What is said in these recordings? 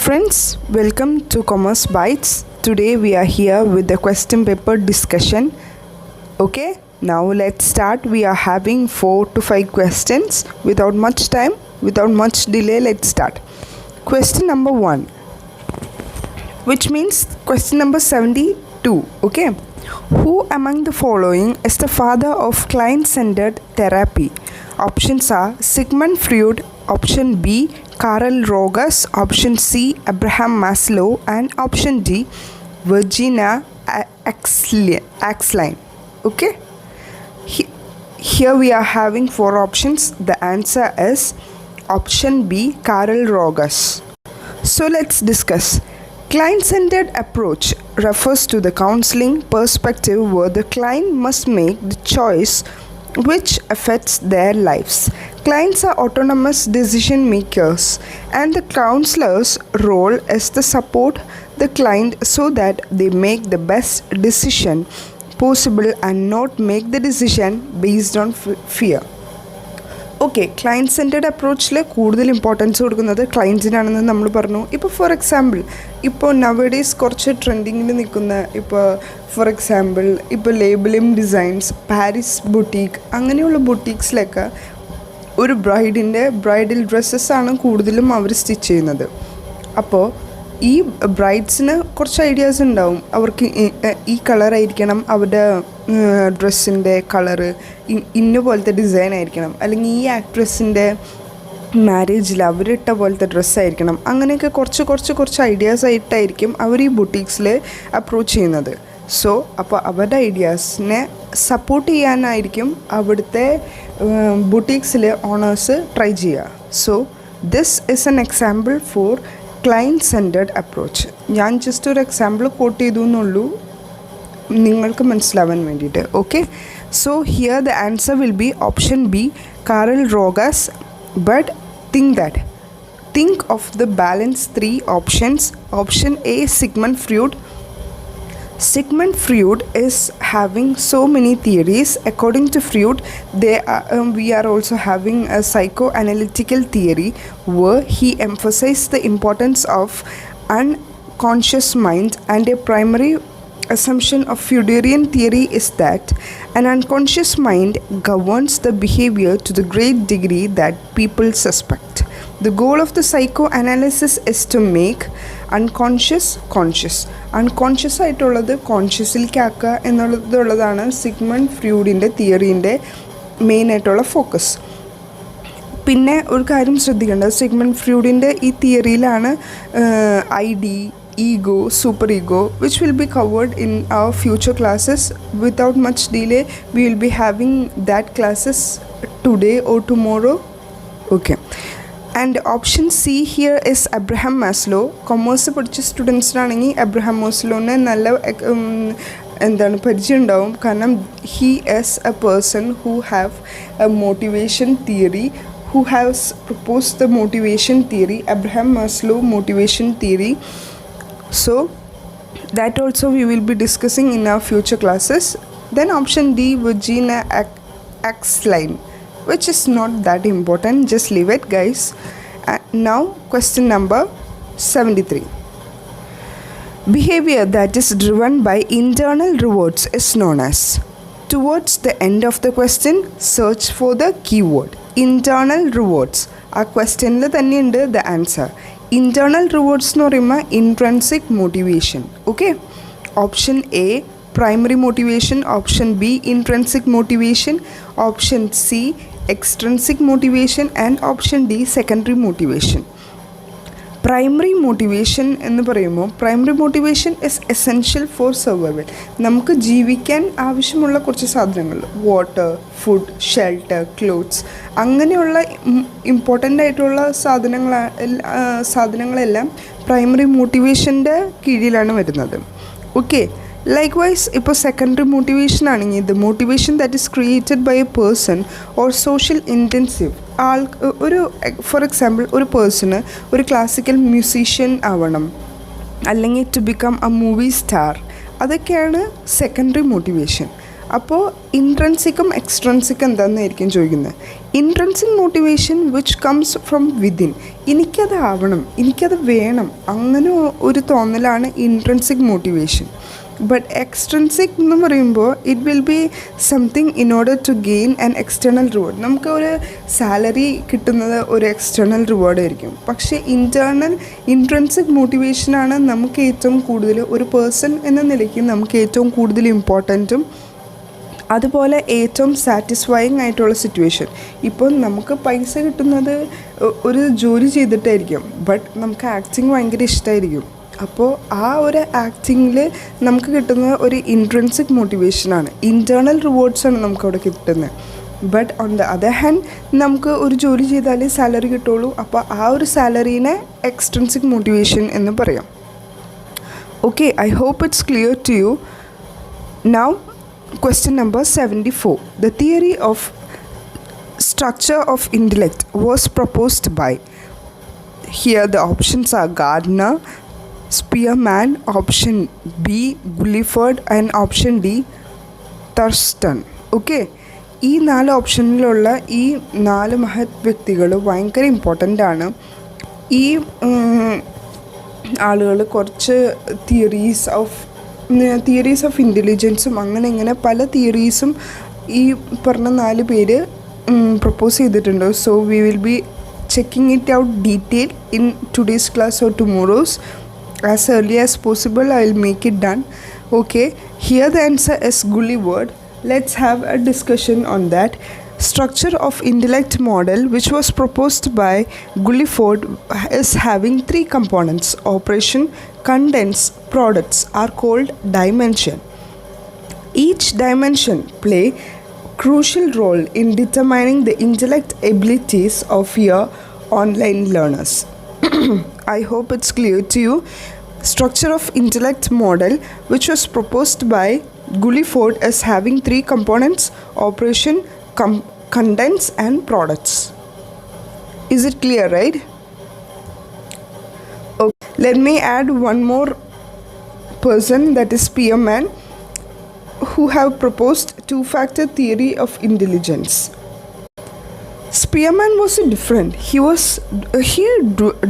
Friends, welcome to Commerce Bytes. Today we are here with the question paper discussion. Okay, now let's start. We are having 4 to 5 questions. Without much time, without much delay, let's start. Question number 1, which means question number 72. Okay, who among the following is the father of client-centered therapy? Options are Sigmund Freud, option B, Carl Rogers, option C, Abraham Maslow, and option D, Virginia Axline. Okay, here we are having 4 options. The answer is option B, Carl Rogers. So let's discuss. Client-centered approach refers to the counseling perspective where the client must make the choice which affects their lives. Clients are autonomous decision makers, and the counselor's role is to support the client so that they make the best decision possible and not make the decision based on fear. Okay, client centred അപ്രോച്ചിൽ കൂടുതൽ importance കൊടുക്കുന്നത് ക്ലയൻറ്റിനാണെന്ന് നമ്മൾ പറഞ്ഞു. ഇപ്പോൾ for example, ഇപ്പോൾ nowadays കുറച്ച് ട്രെൻഡിങ്ങിൽ നിൽക്കുന്ന ഇപ്പോൾ ഫോർ എക്സാമ്പിൾ ഇപ്പോൾ ലേബിളിം ഡിസൈൻസ്, പാരീസ് ബുട്ടീക്ക്, അങ്ങനെയുള്ള ബുട്ടീക്സിലൊക്കെ ഒരു ബ്രൈഡൽ ഡ്രസ്സസ്സാണ് കൂടുതലും അവർ സ്റ്റിച്ച് ചെയ്യുന്നത്. അപ്പോൾ ഈ ബ്രൈഡ്സിന് കുറച്ച് ഐഡിയാസ് ഉണ്ടാവും. അവർക്ക് ഈ കളറായിരിക്കണം അവരുടെ ഡ്രസ്സിൻ്റെ കളറ്, ഇന്ന പോലത്തെ ഡിസൈൻ ആയിരിക്കണം, അല്ലെങ്കിൽ ഈ ആക്ട്രസിൻ്റെ മാരേജിൽ അവരിട്ട പോലത്തെ ഡ്രസ്സായിരിക്കണം. അങ്ങനെയൊക്കെ കുറച്ച് ഐഡിയാസ് ആയിട്ടായിരിക്കും അവർ ഈ ബുട്ടീക്സിൽ അപ്രോച്ച് ചെയ്യുന്നത്. സോ അപ്പോൾ അവരുടെ ഐഡിയാസിനെ സപ്പോർട്ട് ചെയ്യാനായിരിക്കും അവിടുത്തെ ബുട്ടീക്സിലെ ഓണേഴ്സ് ട്രൈ ചെയ്യുക. So this is an example for client centred approach. ഞാൻ ജസ്റ്റ് ഒരു എക്സാമ്പിൾ കോട്ട് ചെയ്തു എന്നുള്ളൂ നിങ്ങൾക്ക് മനസ്സിലാവാൻ വേണ്ടിയിട്ട്. Okay, so here the answer will be option B, Carl Rogers. But think of the balance 3 options. Option A, Sigmund Freud. Sigmund Freud is having so many theories. According to Freud, we are also having a psychoanalytical theory where he emphasized the importance of unconscious mind, and a primary assumption of Freuderian theory is that an unconscious mind governs the behavior to the great degree that people suspect. The goal of the psychoanalysis is to make unconscious conscious. Unconscious ആയിട്ടുള്ളത് കോൺഷ്യസിലേക്ക് ആക്കുക എന്നുള്ളതാണ് Sigmund ഫ്രൂഡിൻ്റെ തിയറീൻ്റെ മെയിനായിട്ടുള്ള focus. പിന്നെ ഒരു കാര്യം ശ്രദ്ധിക്കേണ്ടത്, Sigmund ഫ്രൂഡിൻ്റെ ഈ തിയറിയിലാണ് ID, ego, super ego, which will be covered in our future classes. Without much delay, we will be having that classes today or tomorrow. Okay, and option C here is Abraham Maslow. Commerce പഠിച്ച സ്റ്റുഡൻസിനാണെങ്കിൽ Abraham മാസ്ലോനെ നല്ല പരിചയം ഉണ്ടാവും. കാരണം he is A person who have A motivation theory, who has proposed the motivation theory, Abraham Maslow motivation theory. So that also we will be discussing in our future classes. Then option D, Virginia Axline, which is not that important, just leave it guys. Now question number 73. Behavior that is driven by internal rewards is known as. Towards the end of the question, search for the keyword internal rewards. ആ ക്വസ്റ്റ്യനിൽ തന്നെയുണ്ട് the answer. Internal rewards എന്ന് പറയുമ്പോൾ intrinsic motivation. Okay, option A primary motivation, option B intrinsic motivation, option C extrinsic motivation, and option D secondary motivation. Primary motivation എന്ന് പറയുമ്പോൾ primary motivation is essential for survival. നമുക്ക് ജീവിക്കാൻ ആവശ്യമുള്ള കുറച്ച് സാധനങ്ങൾ, water, food, shelter, clothes, അങ്ങനെയുള്ള important ആയിട്ടുള്ള സാധനങ്ങളെല്ലാം പ്രൈമറി മോട്ടിവേഷൻ്റെ കീഴിലാണ് വരുന്നത്. ഓക്കെ, ലൈക്ക്വൈസ് ഇപ്പോൾ സെക്കൻഡറി മോട്ടിവേഷൻ ആണെങ്കിൽ the motivation that is created by a person or social incentive. ഒരു ഫോർ എക്സാമ്പിൾ ഒരു പേഴ്സണ് ഒരു ക്ലാസിക്കൽ മ്യൂസീഷ്യൻ ആവണം, അല്ലെങ്കിൽ to become a movie star, അതൊക്കെയാണ് സെക്കൻഡറി മോട്ടിവേഷൻ. അപ്പോൾ ഇൻട്രൻസിക്കും എക്സ്ട്രൻസിക്കും എന്താണെന്നായിരിക്കും ചോദിക്കുന്നത്. Intrinsic motivation which comes from within, എനിക്കത് ആവണം, എനിക്കത് വേണം, അങ്ങനെ ഒരു തോന്നലാണ് ഇൻട്രൻസിക് മോട്ടിവേഷൻ. ബട്ട് എക്സ്ട്രൻസിക് എന്ന് പറയുമ്പോൾ it will be something in order to gain an external reward. നമുക്ക് ഒരു സാലറി കിട്ടുന്നത് ഒരു എക്സ്റ്റേണൽ റിവാർഡ് ആയിരിക്കും. പക്ഷേ ഇൻട്രൻസിക് മോട്ടിവേഷനാണ് നമുക്ക് ഏറ്റവും കൂടുതൽ, ഒരു പേഴ്സൺ എന്ന നിലയ്ക്ക് നമുക്ക് ഏറ്റവും കൂടുതൽ ഇമ്പോർട്ടൻറ്റും അതുപോലെ ഏറ്റവും സാറ്റിസ്ഫൈയിങ് ആയിട്ടുള്ള സിറ്റുവേഷൻ. ഇപ്പോൾ നമുക്ക് പൈസ കിട്ടുന്നത് ഒരു ജോലി ചെയ്തിട്ടായിരിക്കും, ബട്ട് നമുക്ക് ആക്ടിങ് ഭയങ്കര ഇഷ്ടമായിരിക്കും. അപ്പോൾ ആ ഒരു ആക്ടിങ്ങിൽ നമുക്ക് കിട്ടുന്ന ഒരു ഇൻട്രൻസിക് മോട്ടിവേഷനാണ്, ഇൻറ്റേർണൽ റിവാർഡ്സാണ് നമുക്കവിടെ കിട്ടുന്നത്. But on the other hand നമുക്ക് ഒരു ജോലി ചെയ്താലേ സാലറി കിട്ടുള്ളൂ. അപ്പോൾ ആ ഒരു സാലറീനെ എക്സ്ട്രൻസിക് മോട്ടിവേഷൻ എന്ന് പറയാം. Okay, I hope it's clear to you. Now question number 74. The theory of structure of intellect was proposed by, here the options are Gardner, Spearman, option B Guilford and option D Thurston. Okay, ഈ 4 ഓപ്ഷനിലുള്ള ഈ 4 മഹത് വ്യക്തികൾ ഭയങ്കര important ആണ്. ഈ ആളുകൾ കുറച്ച് theories of ഇൻ്റലിജൻസും അങ്ങനെ ഇങ്ങനെ പല തിയറീസും ഈ പറഞ്ഞ 4 പേര് പ്രപ്പോസ് ചെയ്തിട്ടുണ്ട്. So we will be checking it out detail in today's class or tomorrow's. As early as possible I will make it done. Okay, here the answer is Guilford. Let's have a discussion on that. Structure of intellect model which was proposed by Guilford is having 3 components: operation, contents, products are called dimension. Each dimension play crucial role in determining the intellect abilities of your online learners. I hope it's clear to you. Structure of intellect model which was proposed by Guilford is having 3 components: operation, contents and products. Is it clear, right? Okay. Let me add one more person, that is Spearman, who have proposed 2-factor theory of intelligence. Spearman was different. He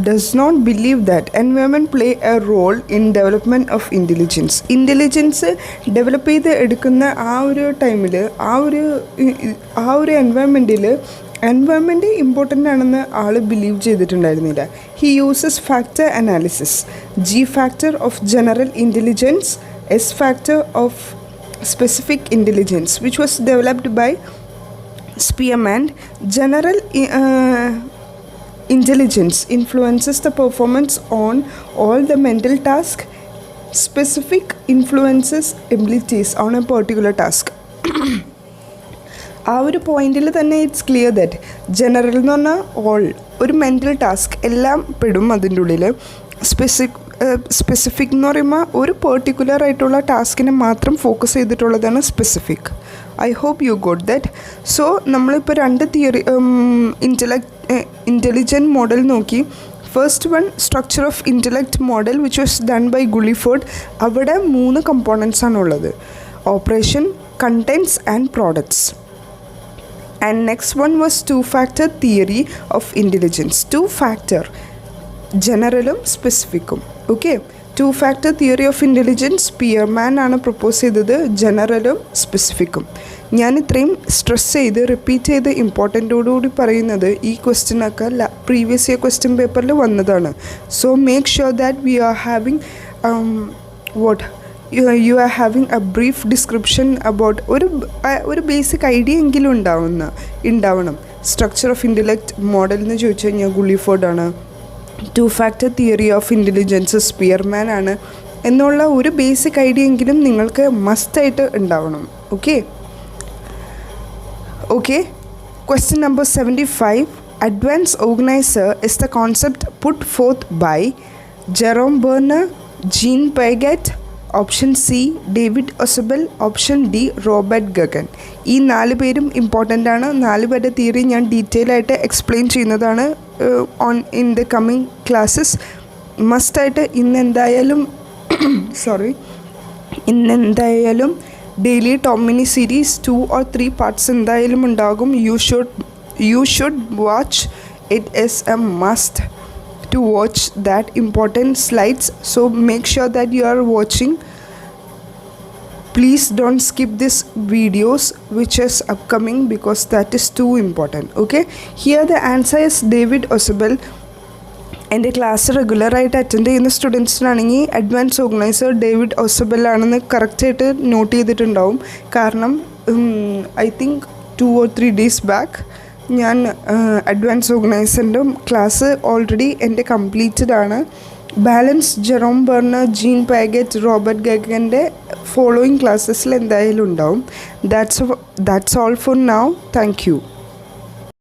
does not believe that environment play a role in development of intelligence. Intelligence develop ചെയ്ത് എടുക്കുന്ന ആ ഒരു ടൈമിൽ ആ ഒരു environment important ആണെന്ന് ആൾ believe ചെയ്തിട്ടുണ്ടായിരുന്നില്ല. He uses factor analysis. G factor of general intelligence, S factor of specific intelligence which was developed by Spearman. General intelligence influences the performance on all the mental tasks. Specific influences abilities on a particular task. ആ ഒരു പോയിന്റിൽ തന്നെ it's clear that general എന്ന് പറഞ്ഞാൽ all, ഒരു mental task എല്ലാം പെടും അതിൻ്റെ ഉള്ളിൽ. സ്പെസിഫിക് എന്ന് പറയുമ്പോൾ ഒരു പെർട്ടിക്കുലർ ആയിട്ടുള്ള ടാസ്കിനെ മാത്രം ഫോക്കസ് ചെയ്തിട്ടുള്ളതാണ് specific. I hope you got that. So നമ്മളിപ്പോൾ 2 തിയറി ഇൻ്റലിജൻറ്റ് മോഡൽ നോക്കി. First one structure of intellect model which was done by Guilford. അവിടെ 3 കമ്പോണൻസ് ആണുള്ളത്: operation, contents and products. And next one was 2-factor theory of intelligence. 2-factor ജനറലും സ്പെസിഫിക്കും. Okay, 2-factor theory of intelligence Spearman ആണ് propose ചെയ്തത്, ജനറലും സ്പെസിഫിക്കും. ഞാൻ ഇത്രയും stress ചെയ്ത് റിപ്പീറ്റ് ചെയ്ത് ഇമ്പോർട്ടൻറ്റോടുകൂടി പറയുന്നത് ഈ ക്വസ്റ്റ്യനൊക്കെ പ്രീവിയസ് ഇയർ ക്വസ്റ്റ്യൻ പേപ്പറിൽ വന്നതാണ്. So make sure that we are having you are having a brief description about ഒരു ബേസിക് ഐഡിയ എങ്കിലും ഉണ്ടാവണം. സ്ട്രക്ചർ ഓഫ് ഇൻ്റലക്റ്റ് മോഡൽ എന്ന് ചോദിച്ചു കഴിഞ്ഞാൽ ഗുളിഫോർഡാണ്, 2-factor theory of intelligence Spearman ആണ് എന്നുള്ള ഒരു ബേസിക് ഐഡിയ എങ്കിലും നിങ്ങൾക്ക് മസ്റ്റായിട്ട് ഉണ്ടാവണം. Okay, question number 75. Advanced organizer is the concept put forth by Jerome Bernard, Jean Piaget, option C David Ausubel, option D Robert Gagan. ഈ 4 പേരും ഇമ്പോർട്ടൻ്റ് ആണ്. 4 പേരുടെ തിയറി ഞാൻ ഡീറ്റെയിൽ ആയിട്ട് എക്സ്പ്ലെയിൻ ചെയ്യുന്നതാണ് ഇൻ ദ കമ്മിങ് ക്ലാസ്സസ്. മസ്റ്റായിട്ട് ഇന്നെന്തായാലും ഡെയിലി ടോം മിനി സീരീസ് 2 or 3 parts എന്തായാലും ഉണ്ടാകും. You should watch. It is a must to watch that important slides, so make sure that you are watching. Please don't skip this videos which is upcoming because that is too important. Okay, here the answer is David Osabel. എൻ്റെ class റെഗുലറായിട്ട് attend ചെയ്യുന്ന സ്റ്റുഡൻസിനാണെങ്കിൽ advance organizer David Ausubel ആണെന്ന് കറക്റ്റായിട്ട് note ചെയ്തിട്ടുണ്ടാവും. കാരണം I think 2 or 3 days back ഞാൻ advance ഓർഗനൈസറിൻ്റെ ക്ലാസ് ഓൾറെഡി എൻ്റെ കംപ്ലീറ്റഡ് ആണ്. Balance Jerome Bruner, Jean Piaget, Robert ഗഗൻ്റെ ഫോളോയിങ് ക്ലാസ്സസിൽ എന്തായാലും ഉണ്ടാവും. That's all for now. Thank U.